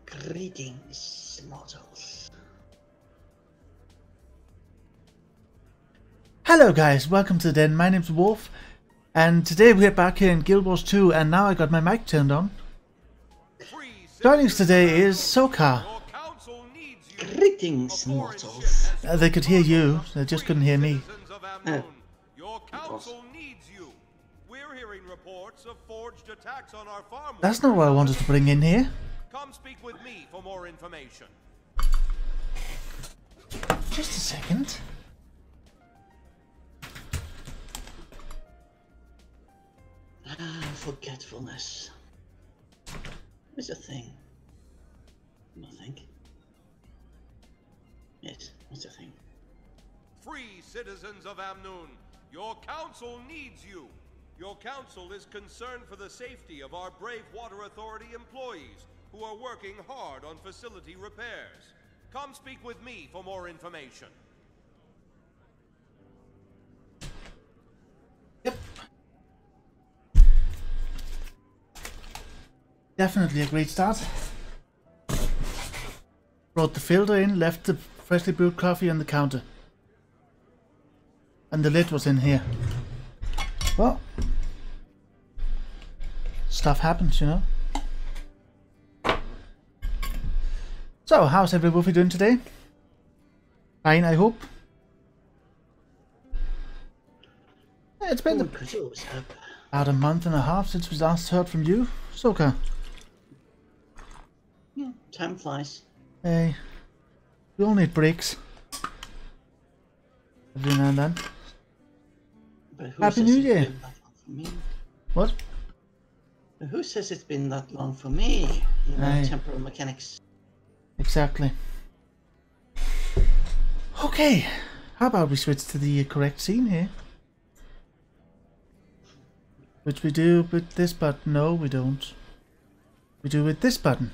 Greetings, mortals. Hello guys, welcome to the den. My name's Wolf, and today we're back here in Guild Wars 2, and now I got my mic turned on. Joining us today is Sokar. Greetings, mortals. They could hear you, they just couldn't hear me. Your council needs you. We're hearing reports of forged attacks on our farm. That's not what I wanted to bring in here. Come speak with me for more information. Just a second. Forgetfulness. What's a thing? Nothing. Yes, what's a thing? Free citizens of Amnoon, your council needs you. Your council is concerned for the safety of our brave Water Authority employees who are working hard on facility repairs. Come speak with me for more information. Yep. Definitely a great start. Brought the filter in, left the freshly brewed coffee on the counter. And the lid was in here. Well, stuff happens, you know. So, how's every Wolfie doing today? Fine, I hope. Yeah, it's been about a month and a half since we last heard from you, Sokar. Yeah, time flies. Hey, we all need breaks. Every now and then. But who Happy says New it's Year! been that long for me? What? But who says it's been that long for me? You know, Aye. temporal mechanics. Exactly. Okay, how about we switch to the correct scene here? Which we do with this button. No, we don't. We do with this button.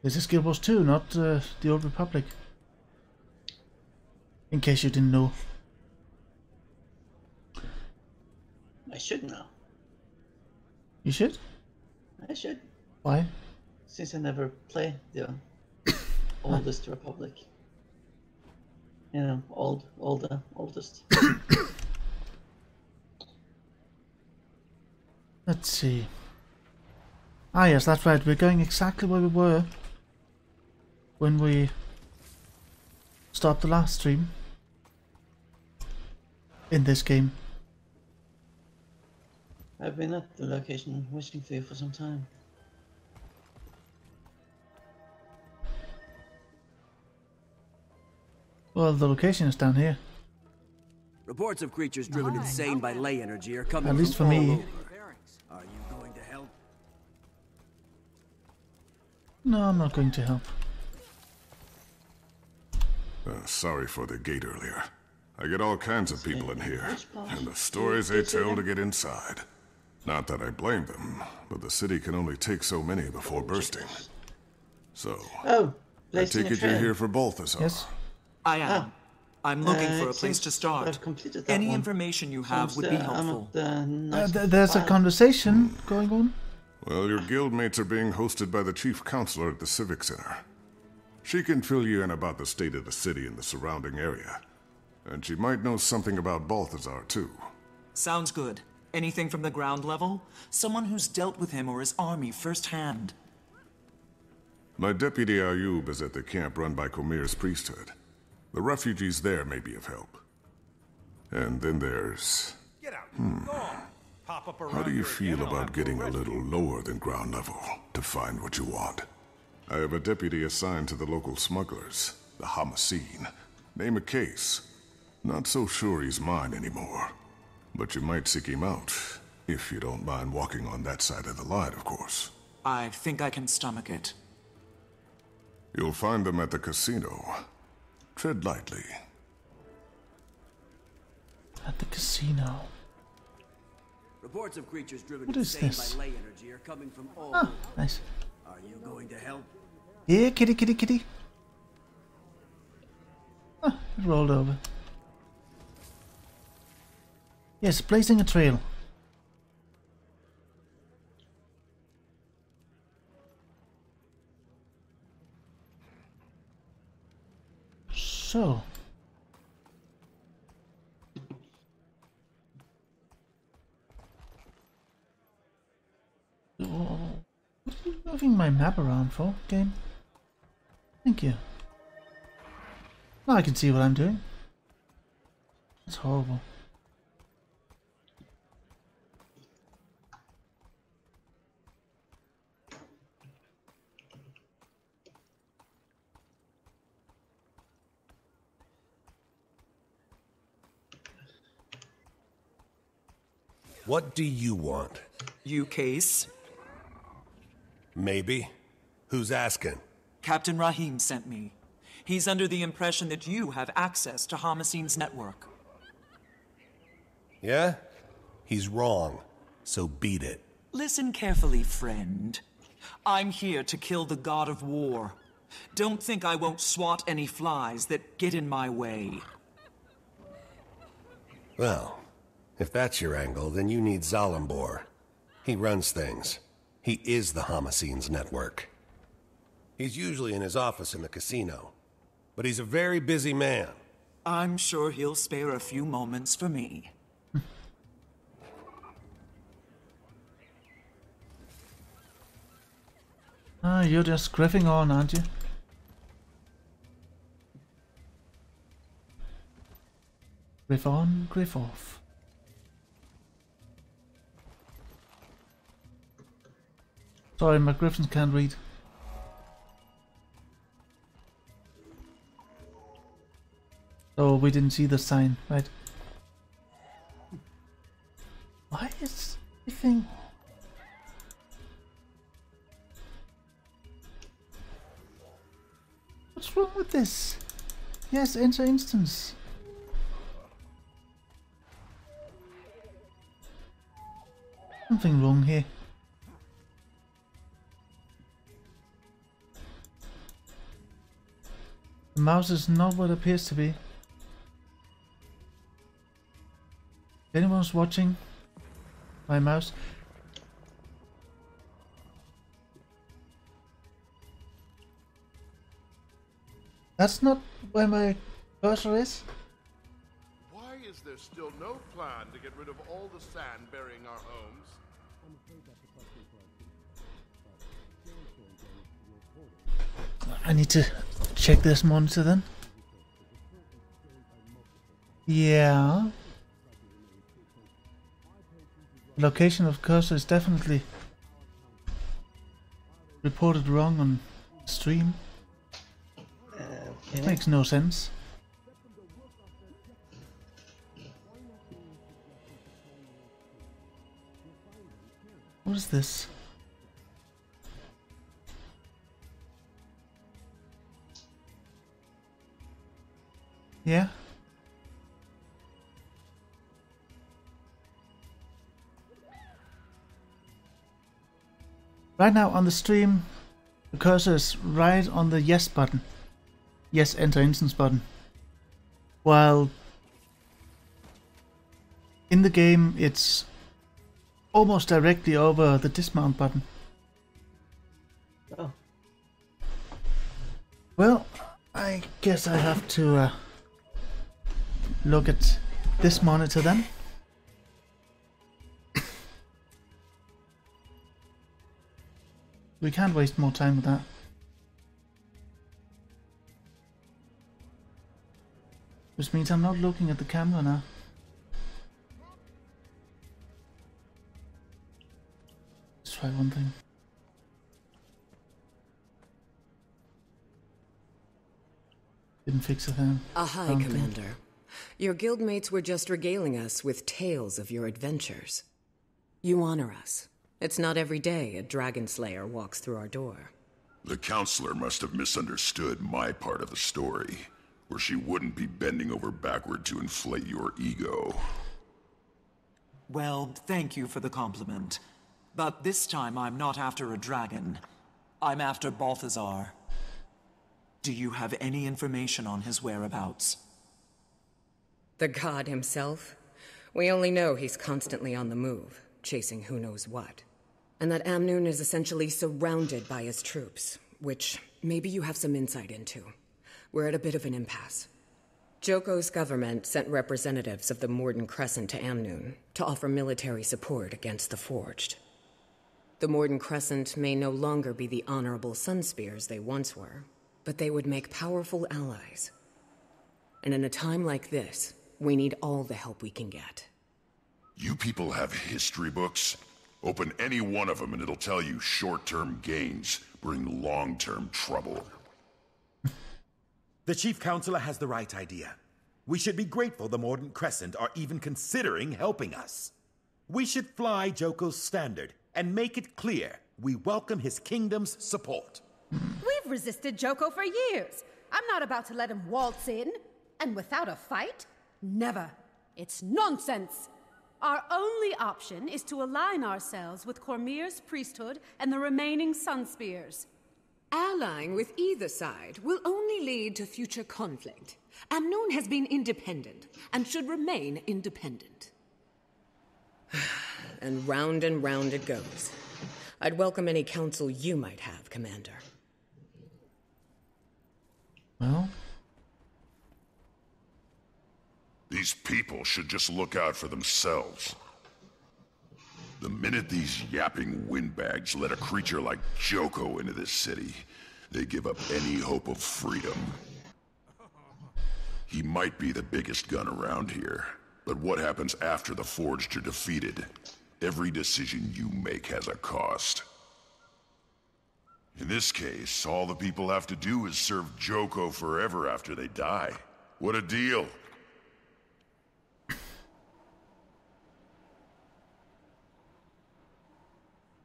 This is Guild Wars 2, not the Old Republic. In case you didn't know. I should know. You should? I should. Why? Since I never play the oldest Republic. You know, oldest. Let's see. Ah yes, that's right. We're going exactly where we were when we stopped the last stream in this game. I've been at the location wishing for you for some time. Well, the location is down here. Reports of creatures driven insane by ley energy are coming At least from for all me. over. Are you going to help? No, I'm not going to help. Sorry for the gate earlier. I get all kinds of people in here, and the stories they tell to get inside. Not that I blame them, but the city can only take so many before bursting. So, Oh, I take it you're here for Balthazar. Yes? I am. I'm looking for a it place seems to start. I've completed that Any one. information you have would be helpful. There's a conversation going on. Well, your guildmates are being hosted by the chief counselor at the Civic Center. She can fill you in about the state of the city and the surrounding area. And she might know something about Balthazar, too. Sounds good. Anything from the ground level? Someone who's dealt with him or his army firsthand. My deputy Ayub is at the camp run by Comir's priesthood. The refugees there may be of help. And then there's... Get out. Go on. Pop up around How do you here feel again, I'll about have to getting a arrest little you. lower than ground level to find what you want? I have a deputy assigned to the local smugglers, the Hamasine. Name a case. Not so sure he's mine anymore. But you might seek him out, if you don't mind walking on that side of the line, of course. I think I can stomach it. You'll find them at the casino. Tread lightly. At the casino. Reports of creatures driven What is insane this? by ley energy are coming from all Ah, over. nice. Are you going to help? Yeah, kitty, kitty, kitty. Ah, it rolled over. Yes, blazing a trail. So. What are you moving my map around for, game? Thank you. Now I can see what I'm doing. That's horrible. What do you want? You, Case? Maybe. Who's asking? Captain Rahim sent me. He's under the impression that you have access to Hamaseen's network. Yeah? He's wrong. So beat it. Listen carefully, friend. I'm here to kill the god of war. Don't think I won't swat any flies that get in my way. Well, if that's your angle, then you need Zalimbor. He runs things. He is the Hamaseen's network. He's usually in his office in the casino. But he's a very busy man. I'm sure he'll spare a few moments for me. Ah, you're just griffing on, aren't you? Griff on, griff off. Sorry, my griffins can't read. So we didn't see the sign, right? Why is everything... What's wrong with this? Yes, enter instance. Something wrong here. The mouse is not what it appears to be. If anyone's watching my mouse, that's not where my cursor is. Why is there still no plan to get rid of all the sand burying our homes? I need to check this monitor then. Yeah. The location of cursor is definitely reported wrong on stream. Okay. Makes no sense. What is this? Yeah. Right now on the stream, the cursor is right on the yes button. Yes, enter instance button. While in the game it's almost directly over the dismount button. Oh. Well, I guess I have to look at this monitor then. We can't waste more time with that. Which means I'm not looking at the camera now. Let's try one thing. Didn't fix a thing. Ahai, Commander. Your guildmates were just regaling us with tales of your adventures. You honor us. It's not every day a dragon slayer walks through our door. The counselor must have misunderstood my part of the story, or she wouldn't be bending over backward to inflate your ego. Well, thank you for the compliment. But this time I'm not after a dragon. I'm after Balthazar. Do you have any information on his whereabouts? The god himself? We only know he's constantly on the move, chasing who knows what. And that Amnoon is essentially surrounded by his troops, which maybe you have some insight into. We're at a bit of an impasse. Joko's government sent representatives of the Morden Crescent to Amnoon to offer military support against the Forged. The Morden Crescent may no longer be the honorable Sunspears they once were, but they would make powerful allies. And in a time like this, we need all the help we can get. You people have history books? Open any one of them and it'll tell you short-term gains bring long-term trouble. The Chief Counselor has the right idea. We should be grateful the Morden Crescent are even considering helping us. We should fly Joko's standard and make it clear we welcome his kingdom's support. We've resisted Joko for years. I'm not about to let him waltz in. And without a fight? Never. It's nonsense. Our only option is to align ourselves with Cormyr's priesthood and the remaining Sunspears. Allying with either side will only lead to future conflict. Amnoon has been independent, and should remain independent. And round it goes. I'd welcome any counsel you might have, Commander. Well? These people should just look out for themselves. The minute these yapping windbags let a creature like Joko into this city, they give up any hope of freedom. He might be the biggest gun around here, but what happens after the Forged are defeated? Every decision you make has a cost. In this case, all the people have to do is serve Joko forever after they die. What a deal!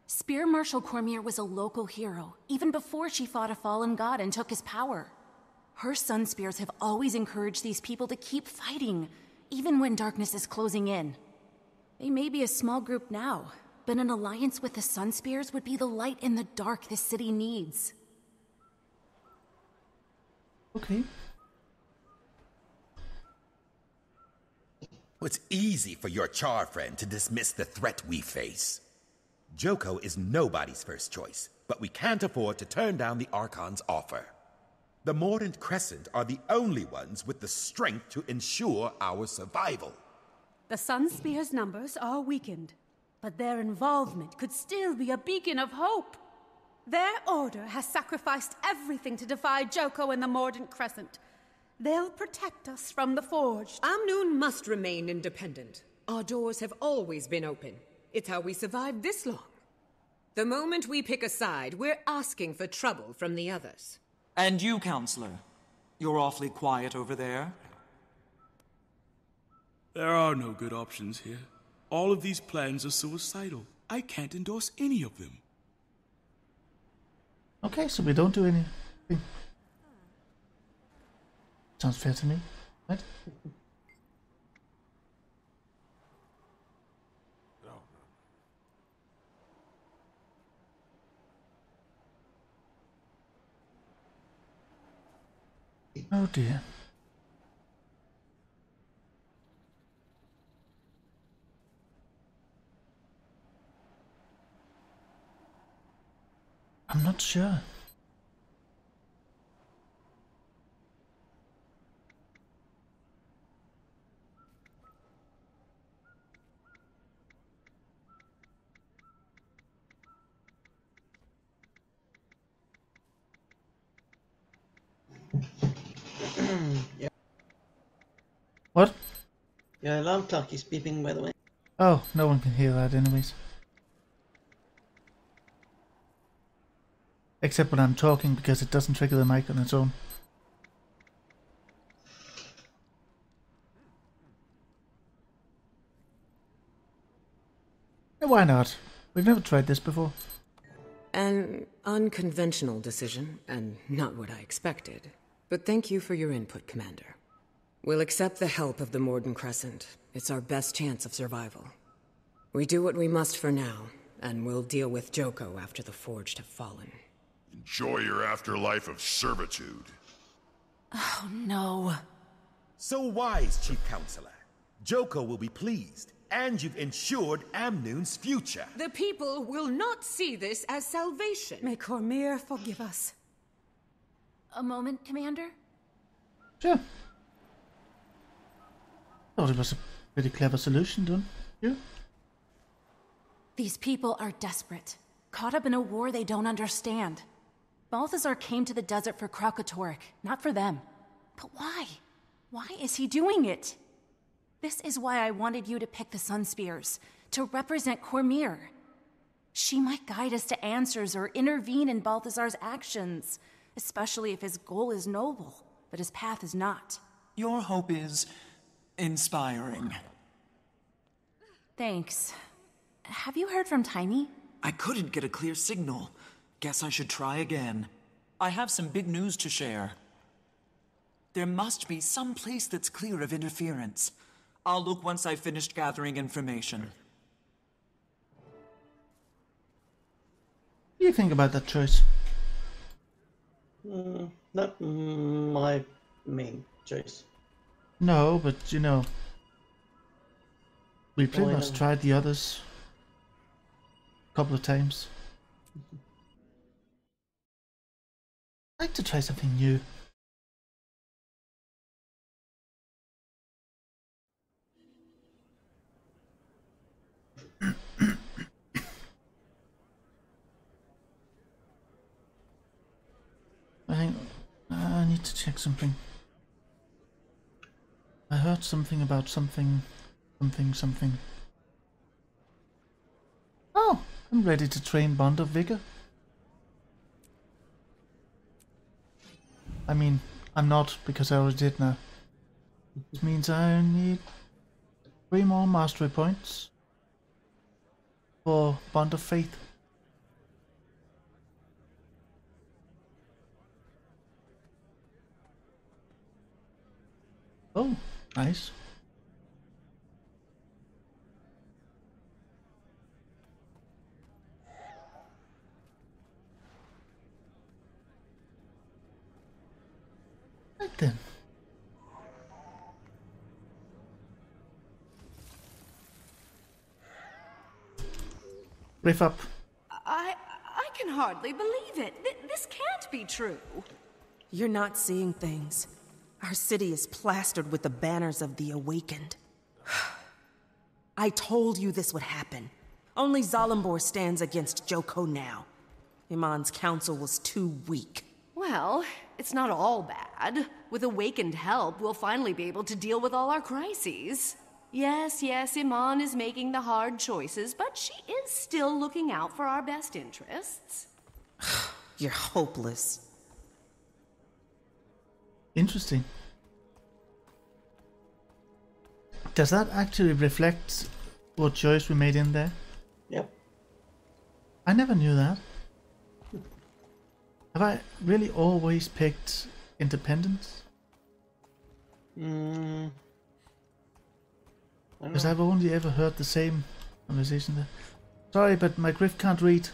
Spear Marshal Cormyr was a local hero, even before she fought a fallen god and took his power. Her Sunspears have always encouraged these people to keep fighting, even when darkness is closing in. They may be a small group now, but an alliance with the Sunspears would be the light in the dark this city needs. Okay. It's easy for your Char friend to dismiss the threat we face. Joko is nobody's first choice, but we can't afford to turn down the Archon's offer. The Mordant Crescent are the only ones with the strength to ensure our survival. The Sunspears' numbers are weakened, but their involvement could still be a beacon of hope. Their order has sacrificed everything to defy Joko and the Mordant Crescent. They'll protect us from the Forged. Amnoon must remain independent. Our doors have always been open. It's how we survived this long. The moment we pick a side, we're asking for trouble from the others. And you, Counselor? You're awfully quiet over there. There are no good options here. All of these plans are suicidal. I can't endorse any of them. Okay, so we don't do anything. Sounds fair to me, right? Oh dear. I'm not sure. Yeah. What? Your alarm clock is beeping, by the way. Oh, no one can hear that anyways. Except when I'm talking, because it doesn't trigger the mic on its own. Yeah, why not? We've never tried this before. An unconventional decision, and not what I expected. But thank you for your input, Commander. We'll accept the help of the Morden Crescent. It's our best chance of survival. We do what we must for now, and we'll deal with Joko after the Forged have fallen. Enjoy your afterlife of servitude. Oh, no. So wise, Chief Counselor. Joko will be pleased, and you've ensured Amnoon's future. The people will not see this as salvation. May Cormyr forgive us. A moment, Commander? Sure. Thought it was a pretty clever solution, don't you? These people are desperate, caught up in a war they don't understand. Balthazar came to the desert for Kralkatorrik, not for them. But why? Why is he doing it? This is why I wanted you to pick the Sunspears, to represent Cormyr. She might guide us to answers or intervene in Balthazar's actions, especially if his goal is noble, but his path is not. Your hope is inspiring. Thanks. Have you heard from Tiny? I couldn't get a clear signal. Guess I should try again. I have some big news to share. There must be some place that's clear of interference. I'll look once I've finished gathering information. What do you think about that choice? Not my main choice. No, but you know, we pretty much tried the others a couple of times. I'd like to try something new. I need to check something. I heard something about something. Oh, I'm ready to train Bond of Vigor. I mean, I'm not, because I already did now. Which means I need 3 more mastery points for Bond of Faith. Oh, nice. Right then. Riff up. I can hardly believe it. This can't be true. You're not seeing things. Our city is plastered with the banners of the Awakened. I told you this would happen. Only Zalambor stands against Joko now. Iman's council was too weak. Well, it's not all bad. With Awakened help, we'll finally be able to deal with all our crises. Yes, Iman is making the hard choices, but she is still looking out for our best interests. You're hopeless. Interesting. Does that actually reflect what choice we made in there? Yep. I never knew that. Have I really always picked independence? Because I've only ever heard the same conversation there. Sorry, but my Griff can't read.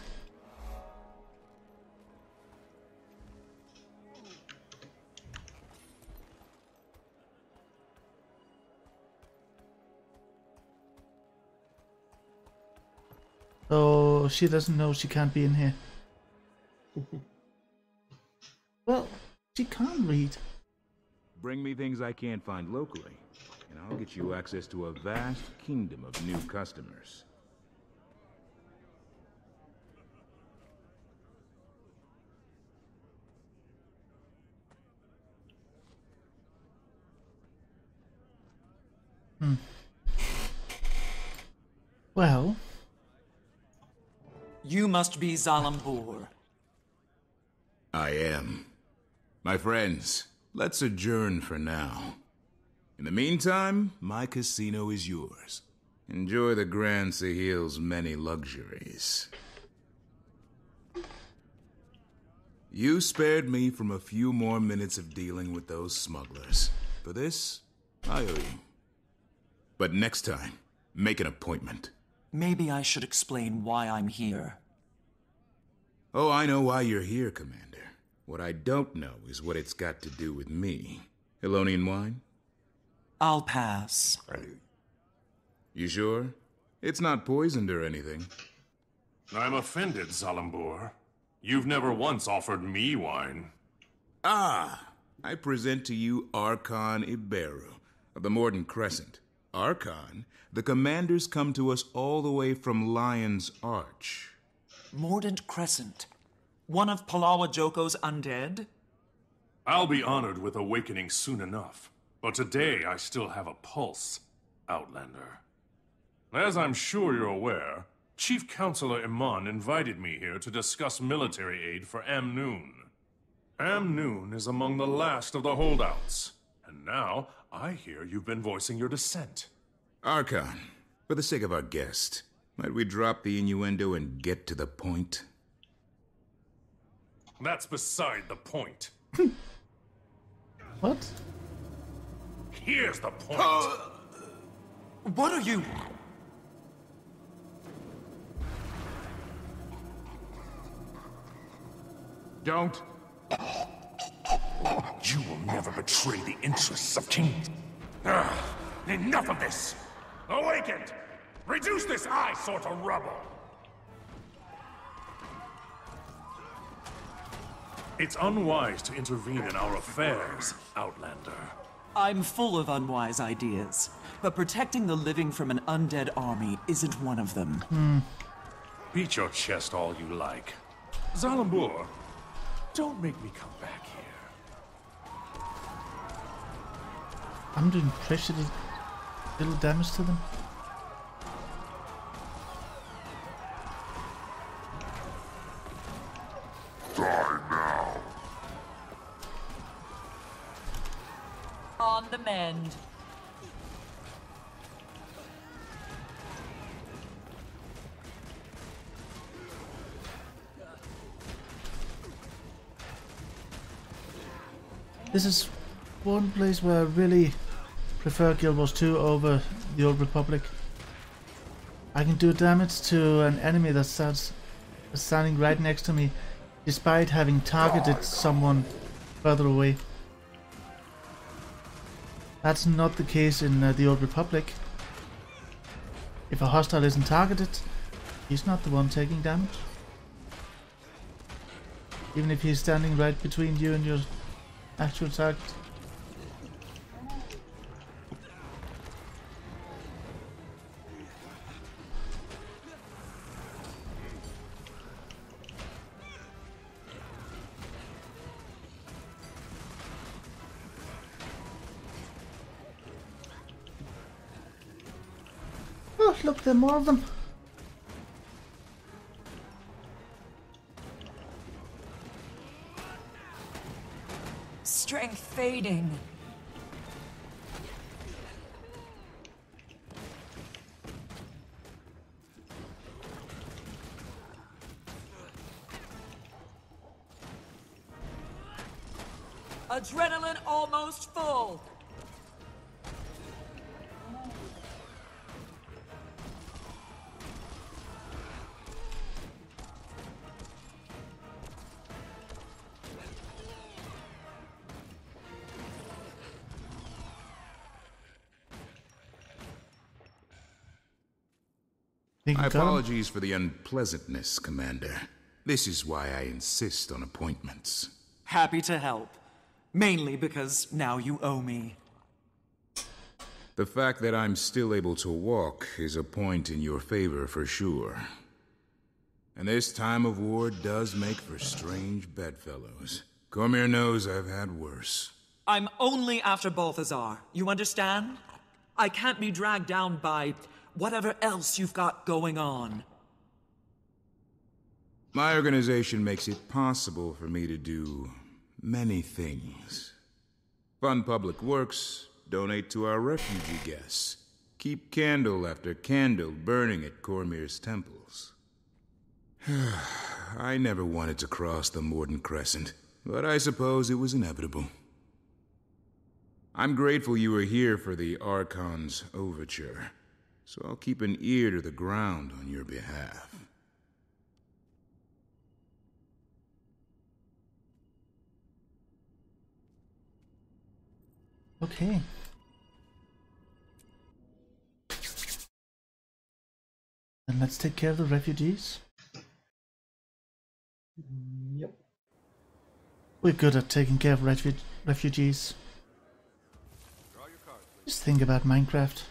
So she doesn't know she can't be in here. Well, she can't read. Bring me things I can't find locally, and I'll get you access to a vast kingdom of new customers. Well... You must be Zalambor. I am. My friends, let's adjourn for now. In the meantime, my casino is yours. Enjoy the Grand Sahil's many luxuries. You spared me from a few more minutes of dealing with those smugglers. For this, I owe you. But next time, make an appointment. Maybe I should explain why I'm here. Oh, I know why you're here, Commander. What I don't know is what it's got to do with me. Elonian wine? I'll pass. You sure? It's not poisoned or anything. I'm offended, Zalambor. You've never once offered me wine. Ah! I present to you Archon Iberu of the Morden Crescent. Archon, the commanders come to us all the way from Lion's Arch. Mordant Crescent. One of Palawa Joko's undead? I'll be honored with awakening soon enough. But today I still have a pulse, Outlander. As I'm sure you're aware, Chief Counselor Iman invited me here to discuss military aid for Amnoon. Amnoon is among the last of the holdouts. And now, I hear you've been voicing your dissent. Archon, for the sake of our guest, might we drop the innuendo and get to the point? That's beside the point. What? Here's the point. What are you... Don't. You will never betray the interests of kings. Enough of this! Awakened! Reduce this eyesore to rubble! It's unwise to intervene in our affairs, Outlander. I'm full of unwise ideas, but protecting the living from an undead army isn't one of them. Beat your chest all you like. Zalambur, don't make me come back here. I'm doing pretty little damage to them. Die now. On the mend. This is one place where I really prefer Guild Wars 2 over the Old Republic. I can do damage to an enemy that starts standing right next to me, despite having targeted someone further away. That's not the case in the Old Republic. If a hostile isn't targeted, he's not the one taking damage. Even if he's standing right between you and your actual target. Oh, look, there are more of them. Strength fading. Adrenaline almost full. My apologies for the unpleasantness, Commander. This is why I insist on appointments. Happy to help. Mainly because now you owe me. The fact that I'm still able to walk is a point in your favor for sure. And this time of war does make for strange bedfellows. Cormyr knows I've had worse. I'm only after Balthazar, you understand? I can't be dragged down by whatever else you've got going on. My organization makes it possible for me to do many things. Fund public works, donate to our refugee guests, keep candle after candle burning at Cormyr's temples. I never wanted to cross the Mordant Crescent, but I suppose it was inevitable. I'm grateful you were here for the Archon's overture, so I'll keep an ear to the ground on your behalf. Okay. And let's take care of the refugees. Yep. We're good at taking care of refugees. Just think about Minecraft.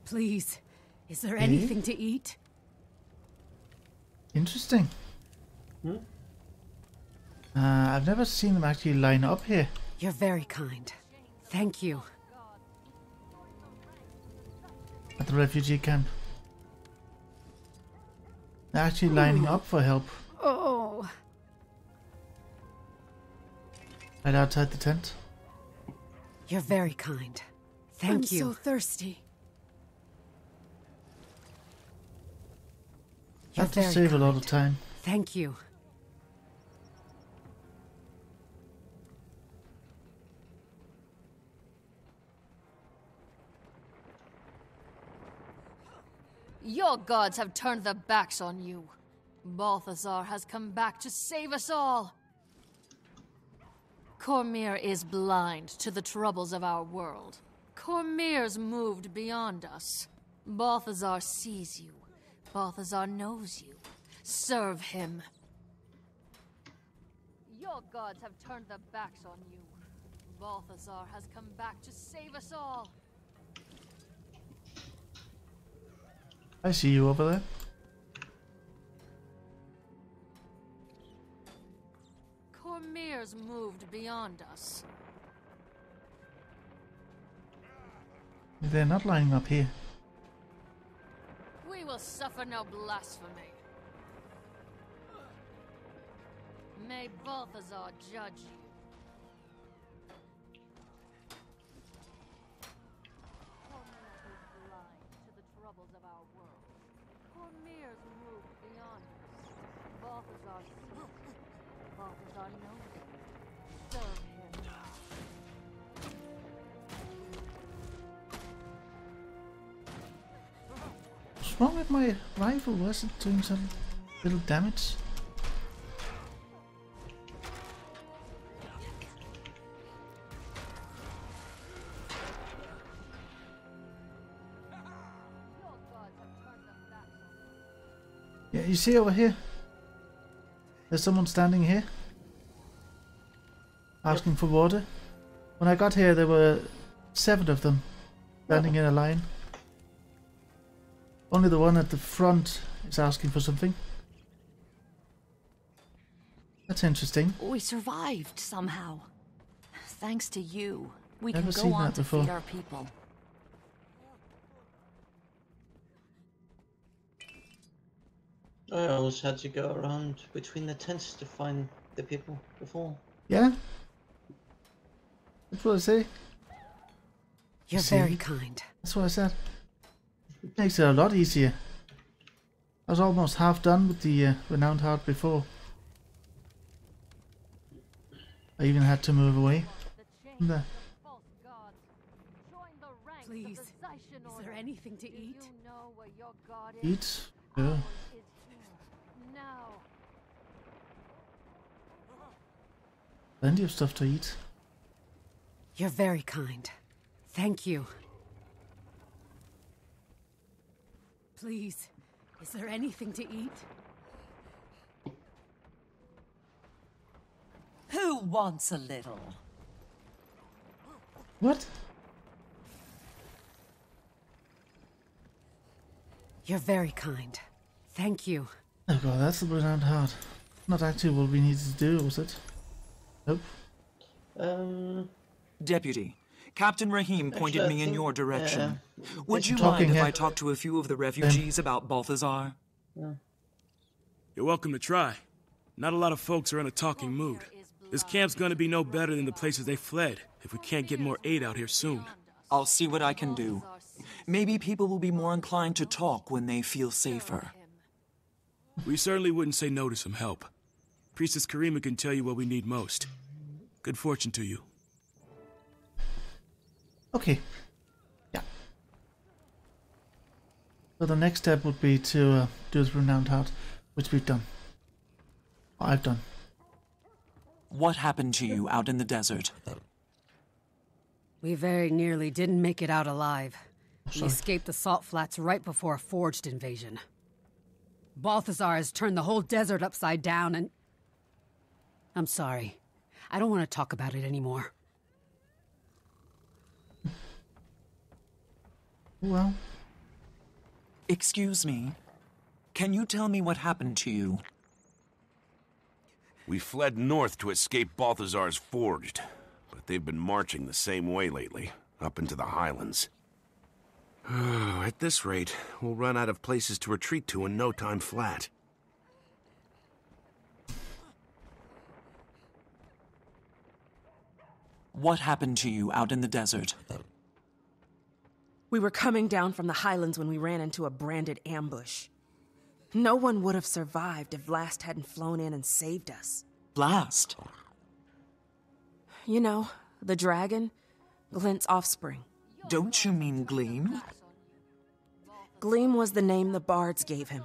Please, is there anything to eat? Interesting. I've never seen them actually line up here. You're very kind. Thank you. At the refugee camp. They're actually lining up for help. Oh. Right outside the tent. You're very kind. Thank you. I'm so thirsty. You have to save a lot of time. Thank you. Your gods have turned their backs on you. Balthazar has come back to save us all. Cormyr is blind to the troubles of our world. Cormyr's moved beyond us. Balthazar sees you. Balthazar knows you. Serve him. Your gods have turned their backs on you. Balthazar has come back to save us all. I see you over there. Cormyr's moved beyond us. They're not lining up here. We will suffer no blasphemy. May Balthazar judge you. Cormyr is blind to the troubles of our world. Cormyr's moved beyond us. Balthazar sees. Balthazar knows you. Serve him. What's wrong with my rifle? Was it doing some little damage? Yeah, you see over here? There's someone standing here. Asking for water. When I got here there were 7 of them standing in a line. Only the one at the front is asking for something. That's interesting. We survived somehow. Thanks to you, we Never can seen go on that to before. feed our people. I always had to go around between the tents to find the people before. Yeah? That's what I say. You're See? very kind. That's what I said. Makes it a lot easier. I was almost half done with the Renowned Heart before. I even had to move away from there. Please, is there anything to eat? Eat? Yeah. Plenty of stuff to eat. You're very kind. Thank you. Please, is there anything to eat? Who wants a little? What? You're very kind. Thank you. Oh god, that's the Renowned Heart. Not actually what we needed to do, was it? Nope. Deputy, Captain Rahim pointed me in your direction. Would you mind if I talk to a few of the refugees about Balthazar? You're welcome to try. Not a lot of folks are in a talking mood. This camp's gonna be no better than the places they fled if we can't get more aid out here soon. I'll see what I can do. Maybe people will be more inclined to talk when they feel safer. We certainly wouldn't say no to some help. Priestess Karima can tell you what we need most. Good fortune to you. Okay. Yeah. So the next step would be to do this Renowned Heart, which we've done. I've done. What happened to you out in the desert? We very nearly didn't make it out alive. We Sorry. escaped the salt flats right before a forged invasion. Balthazar has turned the whole desert upside down and... I'm sorry. I don't want to talk about it anymore. Well... Excuse me. Can you tell me what happened to you? We fled north to escape Balthazar's Forged, but they've been marching the same way lately, up into the highlands. At this rate, we'll run out of places to retreat to in no time flat. What happened to you out in the desert? We were coming down from the highlands when we ran into a branded ambush. No one would have survived if Vlast hadn't flown in and saved us. Vlast? You know, the dragon, Glint's offspring. Don't you mean Gleam? Gleam was the name the bards gave him,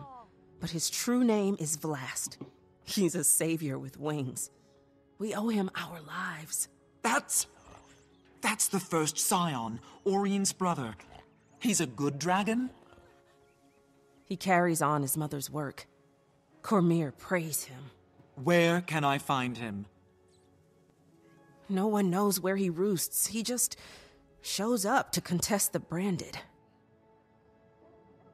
but his true name is Vlast. He's a savior with wings. We owe him our lives. That's the first scion, Orion's brother. He's a good dragon? He carries on his mother's work. Cormyr praise him. Where can I find him? No one knows where he roosts. He just shows up to contest the branded.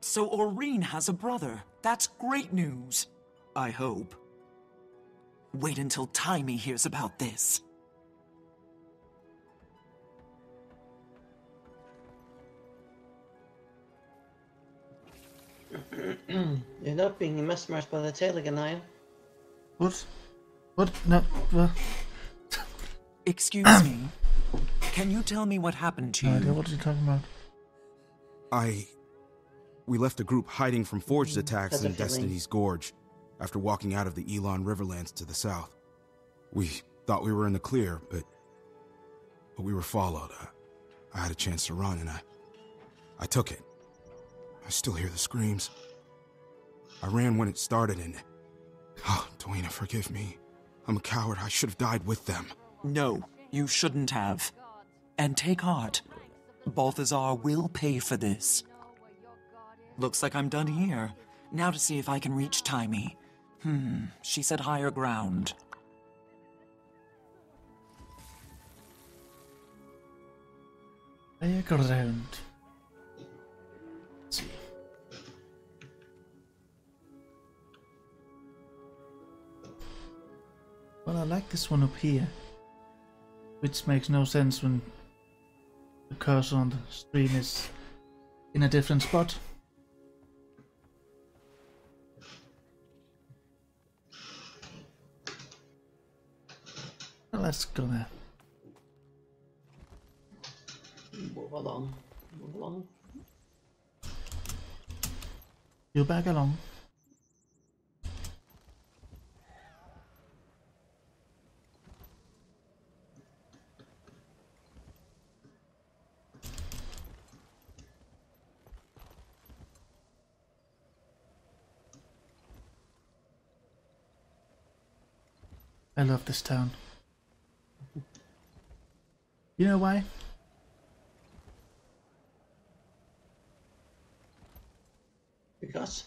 So Oreen has a brother. That's great news. I hope. Wait until Taimi hears about this. You're not being mesmerized by the tail again, are you? What? What? No. Excuse me. Can you tell me what happened to you? No idea what you're talking about. We left a group hiding from forged attacks Has a in feeling. Destiny's Gorge after walking out of the Elon Riverlands to the south. We thought we were in the clear, but we were followed. I had a chance to run, and I took it. I still hear the screams. I ran when it started, and... Oh, Dwayne, forgive me. I'm a coward. I should have died with them. No, you shouldn't have. And take heart. Balthazar will pay for this. Looks like I'm done here. Now to see if I can reach Taimi. She said higher ground. Higher ground. Let's see. Well, I like this one up here, which makes no sense when the cursor on the screen is in a different spot. Well, let's go there. Move along. Move along. You back along. I love this town. You know why? Because?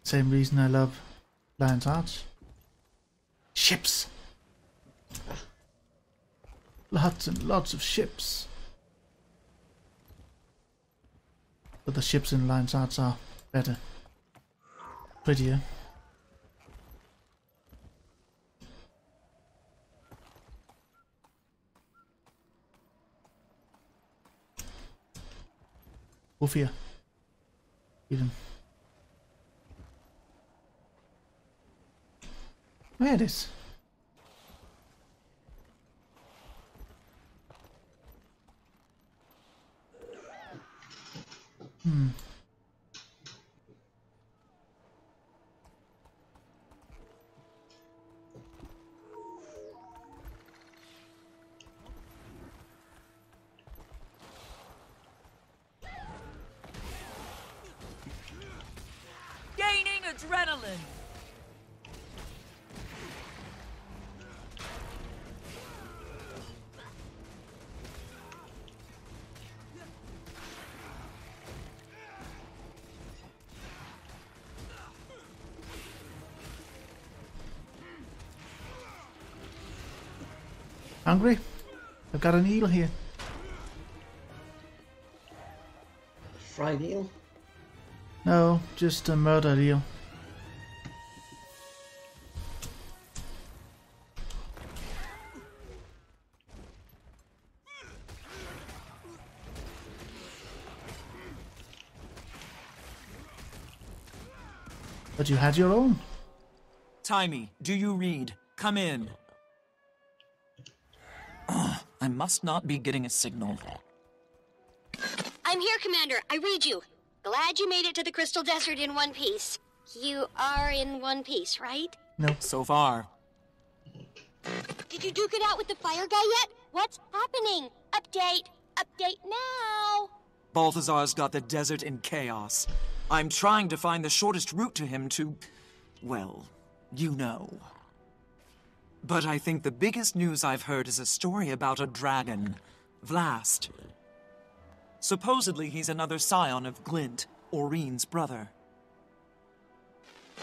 Same reason I love Lion's Arch. Ships! Lots and lots of ships. But the ships in Lion's Arch are better. Prettier. Wolfia. Even. Where it is? Gaining adrenaline. Hungry? I've got an eel here. Fried eel? No, just a murdered eel. But you had your own. Timey, do you read? Come in. I must not be getting a signal. I'm here, Commander. I read you. Glad you made it to the Crystal Desert in one piece. You are in one piece, right? No. So far. Did you duke it out with the fire guy yet? What's happening? Update. Update now. Balthazar's got the desert in chaos. I'm trying to find the shortest route to him to... well, you know. But I think the biggest news I've heard is a story about a dragon. Vlast. Supposedly he's another scion of Glint, Oreen's brother.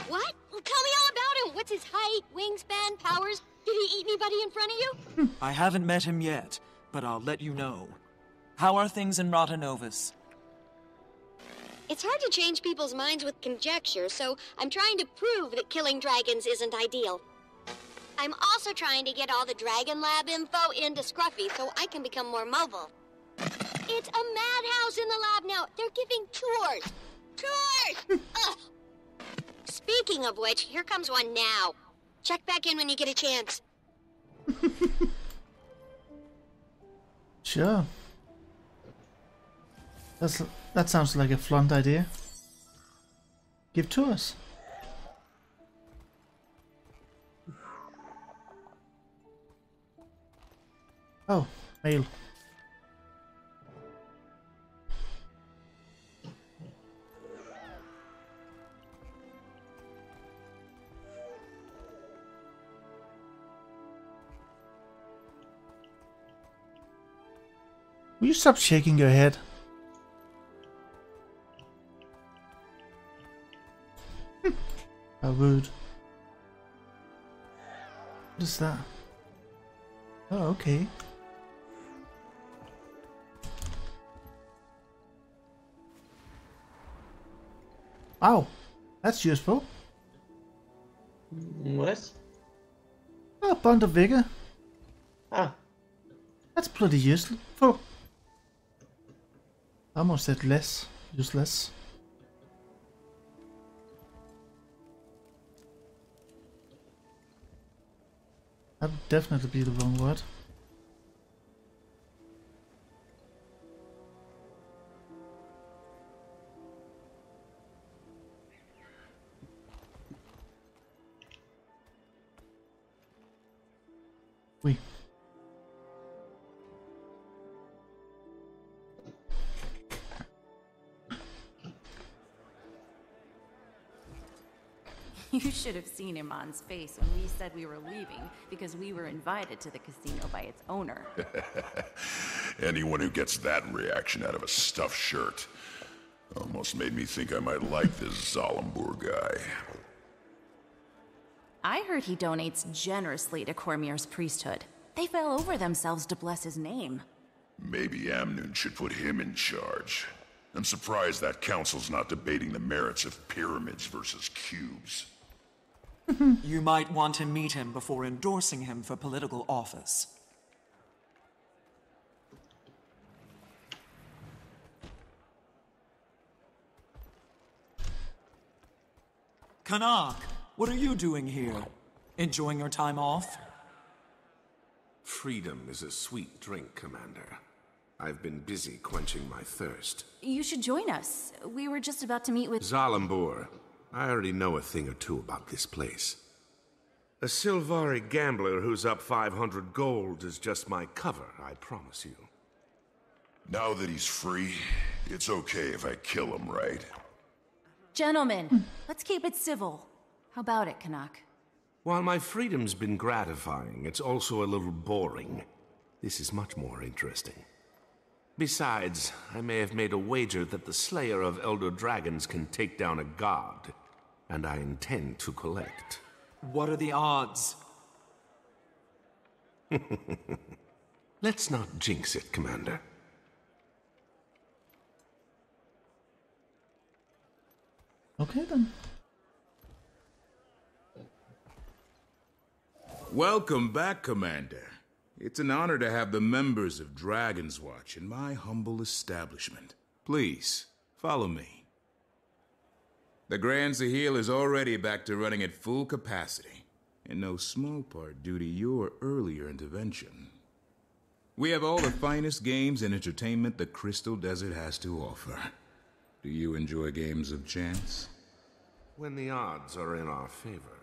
What? Well, tell me all about him. What's his height, wingspan, powers? Did he eat anybody in front of you? I haven't met him yet, but I'll let you know. How are things in Rotanovis? It's hard to change people's minds with conjecture, so I'm trying to prove that killing dragons isn't ideal. I'm also trying to get all the Dragon Lab info into Scruffy so I can become more mobile. It's a madhouse in the lab now. They're giving tours. Tours! Ugh. Speaking of which, here comes one now. Check back in when you get a chance. Sure. That sounds like a flunt idea. Give tours. Oh, mail. Will you stop shaking your head? How rude. What is that? Oh, okay. Wow, that's useful. What? Oh, bond of vigor. Ah. That's bloody useful. I almost said less. Useless. That would definitely be the wrong word. Oui. You should have seen Iman's face when we said we were leaving because we were invited to the casino by its owner. Anyone who gets that reaction out of a stuffed shirt almost made me think I might like this Zalambur guy. I heard he donates generously to Cormier's priesthood. They fell over themselves to bless his name. Maybe Amnoon should put him in charge. I'm surprised that council's not debating the merits of pyramids versus cubes. You might want to meet him before endorsing him for political office. Canuck, what are you doing here? Enjoying your time off? Freedom is a sweet drink, Commander. I've been busy quenching my thirst. You should join us. We were just about to meet with... Zalambur, I already know a thing or two about this place. A Sylvari gambler who's up 500 gold is just my cover, I promise you. Now that he's free, it's okay if I kill him, right? Gentlemen, let's keep it civil. How about it, Canuck? While my freedom's been gratifying, it's also a little boring. This is much more interesting. Besides, I may have made a wager that the Slayer of Elder Dragons can take down a god, and I intend to collect. What are the odds? Let's not jinx it, Commander. Okay then. Welcome back, Commander. It's an honor to have the members of Dragon's Watch in my humble establishment. Please, follow me. The Grand Sahil is already back to running at full capacity, in no small part due to your earlier intervention. We have all the finest games and entertainment the Crystal Desert has to offer. Do you enjoy games of chance? When the odds are in our favor.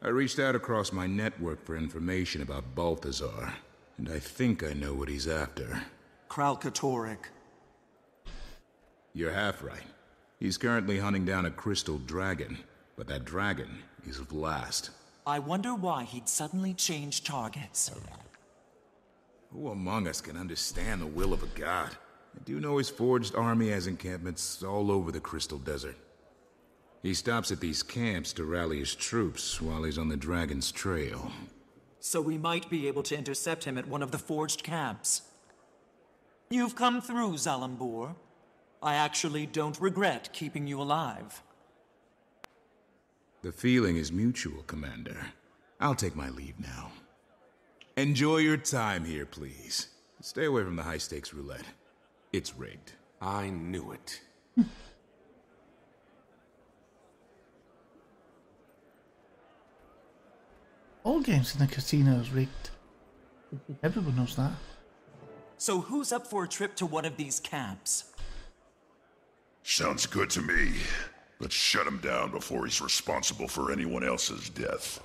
I reached out across my network for information about Balthazar, and I think I know what he's after. Kralkatorrik. You're half right. He's currently hunting down a crystal dragon, but that dragon is Vlast. I wonder why he'd suddenly change targets. Who among us can understand the will of a god? I do know his forged army has encampments all over the Crystal Desert. He stops at these camps to rally his troops while he's on the dragon's trail. So we might be able to intercept him at one of the forged camps. You've come through, Zalambur. I actually don't regret keeping you alive. The feeling is mutual, Commander. I'll take my leave now. Enjoy your time here, please. Stay away from the high-stakes roulette. It's rigged. I knew it. All games in the casino is rigged. Everyone knows that. So who's up for a trip to one of these camps? Sounds good to me. Let's shut him down before he's responsible for anyone else's death.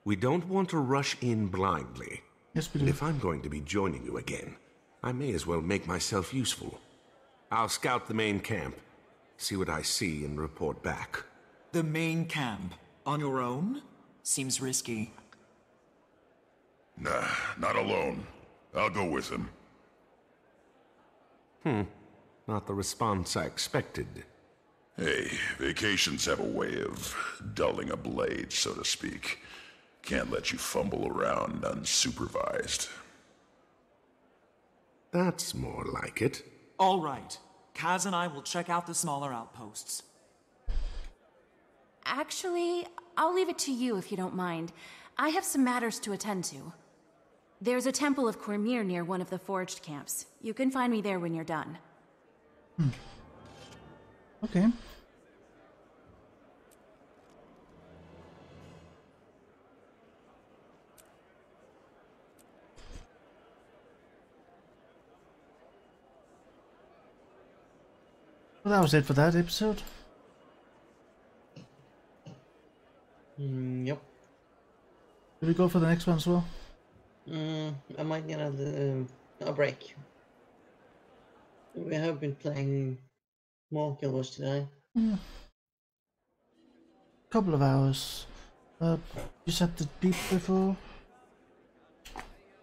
We don't want to rush in blindly. Yes, we do. And if I'm going to be joining you again, I may as well make myself useful. I'll scout the main camp, see what I see, and report back. The main camp? On your own? Seems risky. Nah, not alone. I'll go with him. Not the response I expected. Hey, vacations have a way of dulling a blade, so to speak. Can't let you fumble around unsupervised. That's more like it. All right. Kaz and I will check out the smaller outposts. Actually, I'll leave it to you if you don't mind. I have some matters to attend to. There's a Temple of Cormyr near one of the forged camps. You can find me there when you're done. Okay. Well, that was it for that episode. Yep. Did we go for the next one as well? I might get a break. We have been playing more Guild Wars today. Yeah. Couple of hours. You said the beat before.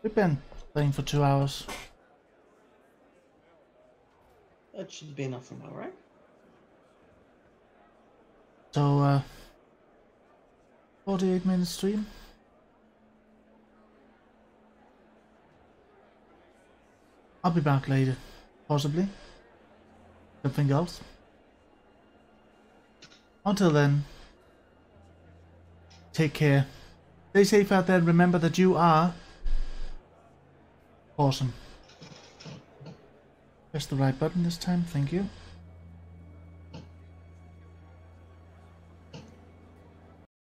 We've been playing for 2 hours. That should be enough for now, right? So, 48-minute stream. I'll be back later, possibly. Something else. Until then, take care. Stay safe out there. Remember that you are awesome. Press the right button this time. Thank you.